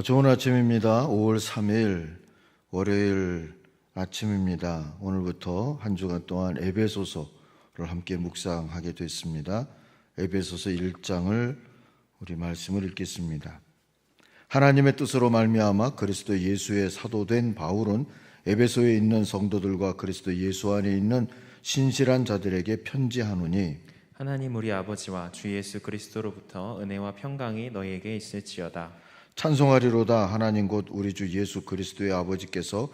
좋은 아침입니다. 5월 3일 월요일 아침입니다. 오늘부터 한 주간 동안 에베소서를 함께 묵상하게 됐습니다. 에베소서 1장을 우리 말씀을 읽겠습니다. 하나님의 뜻으로 말미암아 그리스도 예수의 사도된 바울은 에베소에 있는 성도들과 그리스도 예수 안에 있는 신실한 자들에게 편지하노니, 하나님 우리 아버지와 주 예수 그리스도로부터 은혜와 평강이 너희에게 있을지어다. 찬송하리로다. 하나님 곧 우리 주 예수 그리스도의 아버지께서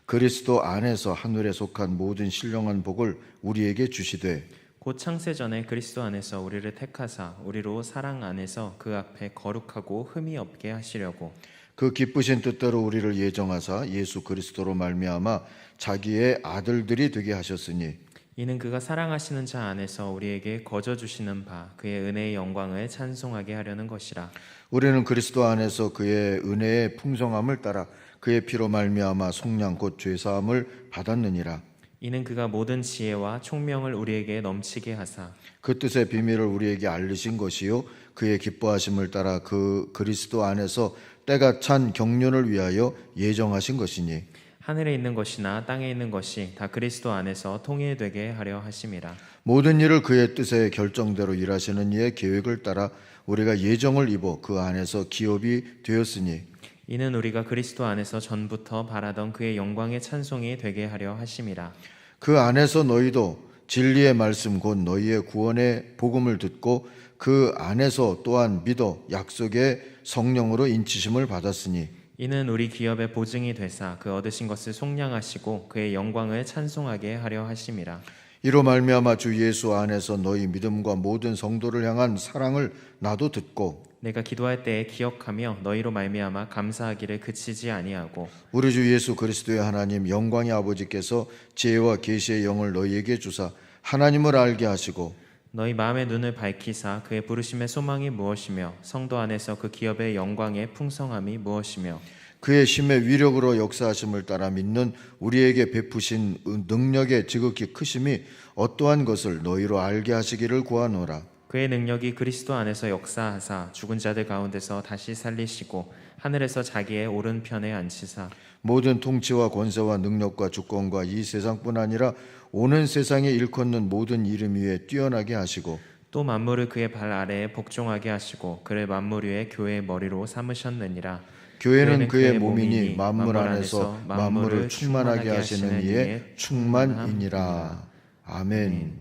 그리스도 안에서 하늘에 속한 모든 신령한 복을 우리에게 주시되, 곧 창세전에 그리스도 안에서 우리를 택하사 우리로 사랑 안에서 그 앞에 거룩하고 흠이 없게 하시려고 그 기쁘신 뜻대로 우리를 예정하사 예수 그리스도로 말미암아 자기의 아들들이 되게 하셨으니, 이는 그가 사랑하시는 자 안에서 우리에게 거저 주시는 바 그의 은혜의 영광을 찬송하게 하려는 것이라. 우리는 그리스도 안에서 그의 은혜의 풍성함을 따라 그의 피로 말미암아 속량 곧 죄사함을 받았느니라. 이는 그가 모든 지혜와 총명을 우리에게 넘치게 하사 그 뜻의 비밀을 우리에게 알리신 것이요 그의 기뻐하심을 따라 그 그리스도 안에서 때가 찬 경륜을 위하여 예정하신 것이니, 하늘에 있는 것이나 땅에 있는 것이 다 그리스도 안에서 통일되게 하려 하심이라. 모든 일을 그의 뜻의 결정대로 일하시는 이의 계획을 따라 우리가 예정을 입어 그 안에서 기업이 되었으니, 이는 우리가 그리스도 안에서 전부터 바라던 그의 영광의 찬송이 되게 하려 하심이라. 그 안에서 너희도 진리의 말씀 곧 너희의 구원의 복음을 듣고 그 안에서 또한 믿어 약속의 성령으로 인치심을 받았으니, 이는 우리 기업의 보증이 되사 그 얻으신 것을 속량하시고 그의 영광을 찬송하게 하려 하심이라. 이로 말미암아 주 예수 안에서 너희 믿음과 모든 성도를 향한 사랑을 나도 듣고, 내가 기도할 때에 기억하며 너희로 말미암아 감사하기를 그치지 아니하고, 우리 주 예수 그리스도의 하나님 영광의 아버지께서 지혜와 계시의 영을 너희에게 주사 하나님을 알게 하시고, 너희 마음의 눈을 밝히사 그의 부르심의 소망이 무엇이며 성도 안에서 그 기업의 영광의 풍성함이 무엇이며 그의 힘의 위력으로 역사하심을 따라 믿는 우리에게 베푸신 능력의 지극히 크심이 어떠한 것을 너희로 알게 하시기를 구하노라. 그의 능력이 그리스도 안에서 역사하사 죽은 자들 가운데서 다시 살리시고 하늘에서 자기의 오른편에 앉히사 모든 통치와 권세와 능력과 주권과 이 세상뿐 아니라 오는 세상에 일컫는 모든 이름 위에 뛰어나게 하시고, 또 만물을 그의 발 아래에 복종하게 하시고 그를 만물 위에 교회의 머리로 삼으셨느니라. 교회는 그의 몸이니 만물 안에서 만물을 충만하게 하시는 이의 충만이니라. 아멘.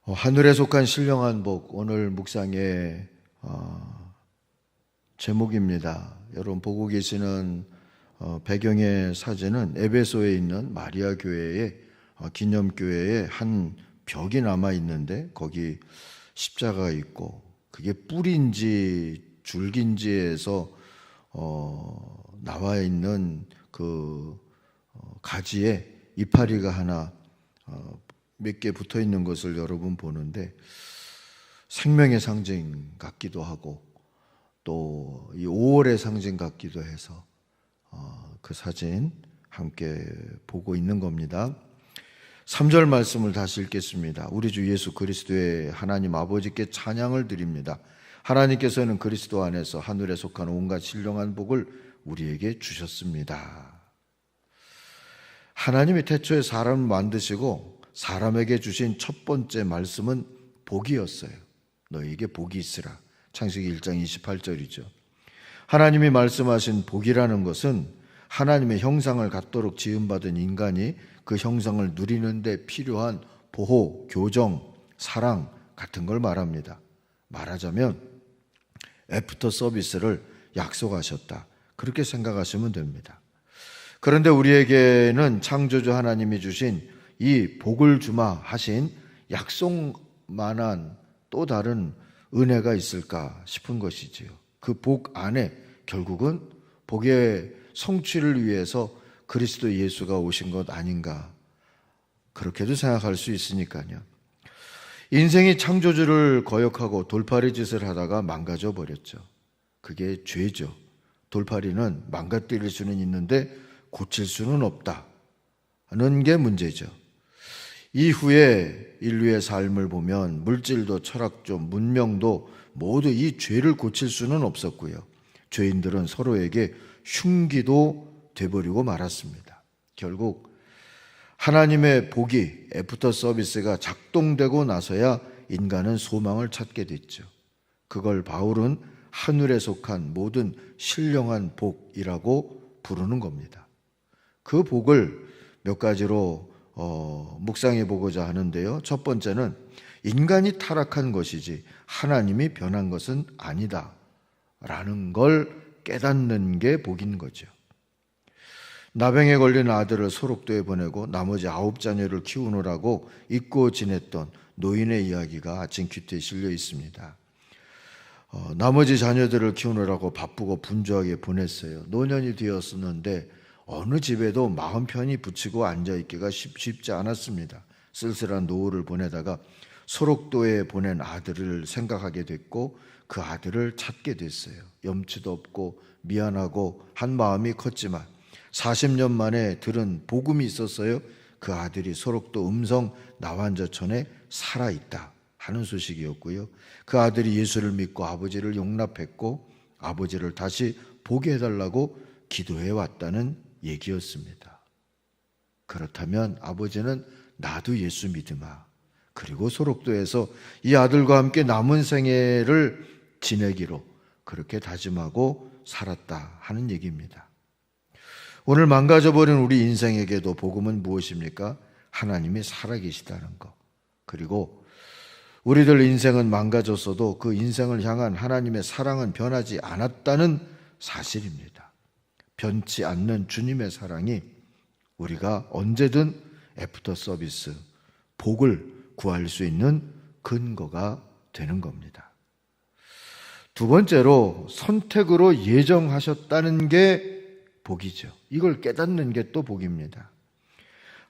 하늘에 속한 신령한 복, 오늘 묵상의 제목입니다. 여러분 보고 계시는 배경의 사진은 에베소에 있는 마리아 교회의 기념교회의 한 벽이 남아 있는데, 거기 십자가가 있고 그게 뿔인지 줄긴지에서 나와 있는 그 가지에 이파리가 하나 몇 개 붙어 있는 것을 여러분 보는데, 생명의 상징 같기도 하고 또 이 5월의 상징 같기도 해서 그 사진 함께 보고 있는 겁니다. 3절 말씀을 다시 읽겠습니다. 우리 주 예수 그리스도의 하나님 아버지께 찬양을 드립니다. 하나님께서는 그리스도 안에서 하늘에 속한 온갖 신령한 복을 우리에게 주셨습니다. 하나님이 태초에 사람을 만드시고 사람에게 주신 첫 번째 말씀은 복이었어요. 너희에게 복이 있으라. 창세기 1장 28절이죠. 하나님이 말씀하신 복이라는 것은 하나님의 형상을 갖도록 지음받은 인간이 그 형상을 누리는 데 필요한 보호, 교정, 사랑 같은 걸 말합니다. 말하자면 애프터 서비스를 약속하셨다. 그렇게 생각하시면 됩니다. 그런데 우리에게는 창조주 하나님이 주신 이 복을 주마 하신 약속만한 또 다른 은혜가 있을까 싶은 것이지요. 그 복 안에 결국은 복의 성취를 위해서 그리스도 예수가 오신 것 아닌가, 그렇게도 생각할 수 있으니까요. 인생이 창조주를 거역하고 돌팔이 짓을 하다가 망가져 버렸죠. 그게 죄죠. 돌팔이는 망가뜨릴 수는 있는데 고칠 수는 없다. 하는 게 문제죠. 이후에 인류의 삶을 보면 물질도 철학도 문명도 모두 이 죄를 고칠 수는 없었고요. 죄인들은 서로에게 흉기도 돼버리고 말았습니다. 결국 하나님의 복이 애프터 서비스가 작동되고 나서야 인간은 소망을 찾게 됐죠. 그걸 바울은 하늘에 속한 모든 신령한 복이라고 부르는 겁니다. 그 복을 몇 가지로 묵상해 보고자 하는데요. 첫 번째는 인간이 타락한 것이지 하나님이 변한 것은 아니다 라는 걸 깨닫는 게 복인 거죠. 나병에 걸린 아들을 소록도에 보내고 나머지 9자녀를 키우느라고 잊고 지냈던 노인의 이야기가 아침 큐티에 실려 있습니다. 나머지 자녀들을 키우느라고 바쁘고 분주하게 보냈어요. 노년이 되었었는데 어느 집에도 마음 편히 붙이고 앉아있기가 쉽지 않았습니다. 쓸쓸한 노후를 보내다가 소록도에 보낸 아들을 생각하게 됐고 그 아들을 찾게 됐어요. 염치도 없고 미안하고 한 마음이 컸지만 40년 만에 들은 복음이 있었어요. 그 아들이 소록도 음성 나완저촌에 살아있다 하는 소식이었고요. 그 아들이 예수를 믿고 아버지를 용납했고 아버지를 다시 보게 해달라고 기도해 왔다는 얘기였습니다. 그렇다면 아버지는 나도 예수 믿으마. 그리고 소록도에서 이 아들과 함께 남은 생애를 지내기로 그렇게 다짐하고 살았다 하는 얘기입니다. 오늘 망가져버린 우리 인생에게도 복음은 무엇입니까? 하나님이 살아계시다는 것. 그리고 우리들 인생은 망가졌어도 그 인생을 향한 하나님의 사랑은 변하지 않았다는 사실입니다. 변치 않는 주님의 사랑이 우리가 언제든 애프터 서비스, 복을 구할 수 있는 근거가 되는 겁니다. 두 번째로 선택으로 예정하셨다는 게 복이죠. 이걸 깨닫는 게 또 복입니다.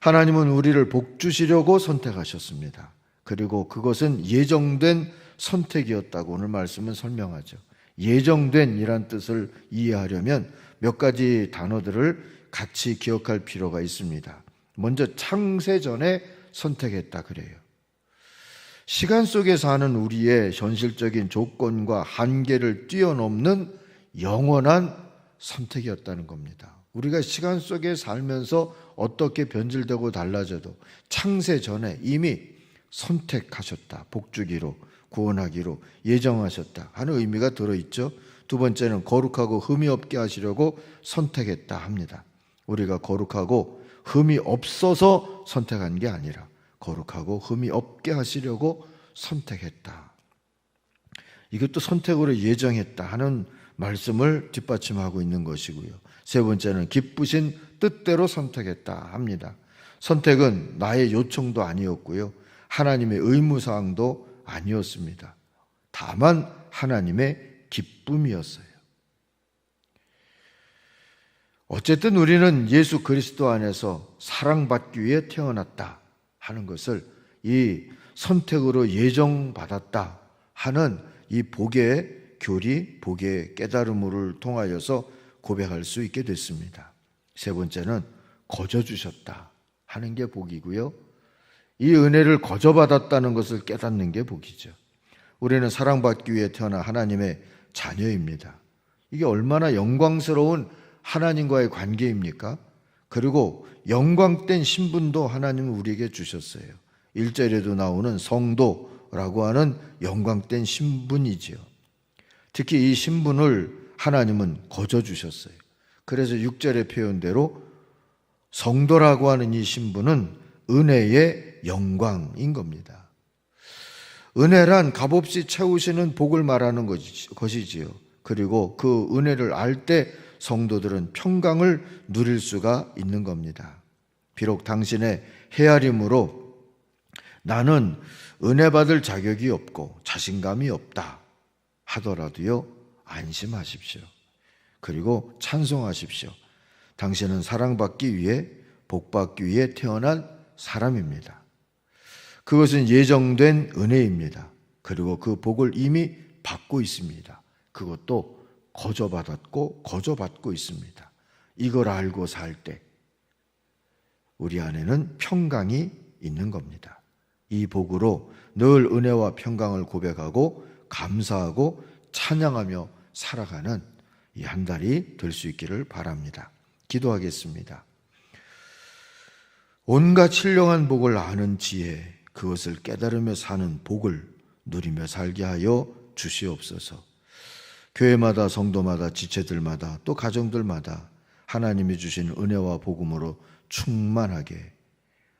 하나님은 우리를 복 주시려고 선택하셨습니다. 그리고 그것은 예정된 선택이었다고 오늘 말씀은 설명하죠. 예정된 이란 뜻을 이해하려면 몇 가지 단어들을 같이 기억할 필요가 있습니다. 먼저 창세 전에 선택했다 그래요. 시간 속에 사는 우리의 현실적인 조건과 한계를 뛰어넘는 영원한 선택이었다는 겁니다. 우리가 시간 속에 살면서 어떻게 변질되고 달라져도 창세 전에 이미 선택하셨다. 복주기로, 구원하기로 예정하셨다 하는 의미가 들어있죠. 두 번째는 거룩하고 흠이 없게 하시려고 선택했다 합니다. 우리가 거룩하고 흠이 없어서 선택한 게 아니라 거룩하고 흠이 없게 하시려고 선택했다. 이것도 선택으로 예정했다 하는 말씀을 뒷받침하고 있는 것이고요. 세 번째는 기쁘신 뜻대로 선택했다 합니다. 선택은 나의 요청도 아니었고요. 하나님의 의무사항도 아니었습니다. 다만 하나님의 기쁨이었어요. 어쨌든 우리는 예수 그리스도 안에서 사랑받기 위해 태어났다 하는 것을 이 선택으로 예정받았다 하는 이 복의 교리, 복의 깨달음을 통하여서 고백할 수 있게 됐습니다. 세 번째는 거저 주셨다 하는 게 복이고요. 이 은혜를 거저 받았다는 것을 깨닫는 게 복이죠. 우리는 사랑받기 위해 태어난 하나님의 자녀입니다. 이게 얼마나 영광스러운 하나님과의 관계입니까? 그리고 영광된 신분도 하나님은 우리에게 주셨어요. 1절에도 나오는 성도라고 하는 영광된 신분이지요. 특히 이 신분을 하나님은 거저 주셨어요. 그래서 6절의 표현대로 성도라고 하는 이 신분은 은혜의 영광인 겁니다. 은혜란 값없이 채우시는 복을 말하는 것이지요. 그리고 그 은혜를 알 때 성도들은 평강을 누릴 수가 있는 겁니다. 비록 당신의 헤아림으로 나는 은혜 받을 자격이 없고 자신감이 없다 하더라도요, 안심하십시오. 그리고 찬송하십시오. 당신은 사랑받기 위해, 복받기 위해 태어난 사람입니다. 그것은 예정된 은혜입니다. 그리고 그 복을 이미 받고 있습니다. 그것도 거저 받았고 거저 받고 있습니다. 이걸 알고 살 때 우리 안에는 평강이 있는 겁니다. 이 복으로 늘 은혜와 평강을 고백하고 감사하고 찬양하며 살아가는 이 한 달이 될 수 있기를 바랍니다. 기도하겠습니다. 온갖 신령한 복을 아는 지혜, 그것을 깨달으며 사는 복을 누리며 살게 하여 주시옵소서. 교회마다, 성도마다, 지체들마다, 또 가정들마다 하나님이 주신 은혜와 복음으로 충만하게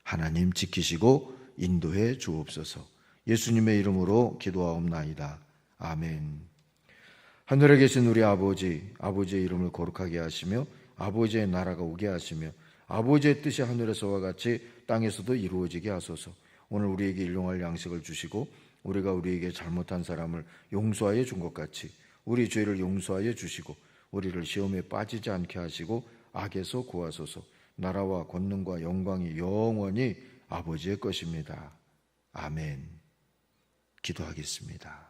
하나님 지키시고 인도해 주옵소서. 예수님의 이름으로 기도하옵나이다. 아멘. 하늘에 계신 우리 아버지, 아버지의 이름을 거룩하게 하시며 아버지의 나라가 오게 하시며 아버지의 뜻이 하늘에서와 같이 땅에서도 이루어지게 하소서. 오늘 우리에게 일용할 양식을 주시고 우리가 우리에게 잘못한 사람을 용서하여 준 것 같이 우리 죄를 용서하여 주시고 우리를 시험에 빠지지 않게 하시고 악에서 구하소서. 나라와 권능과 영광이 영원히 아버지의 것입니다. 아멘. 기도하겠습니다.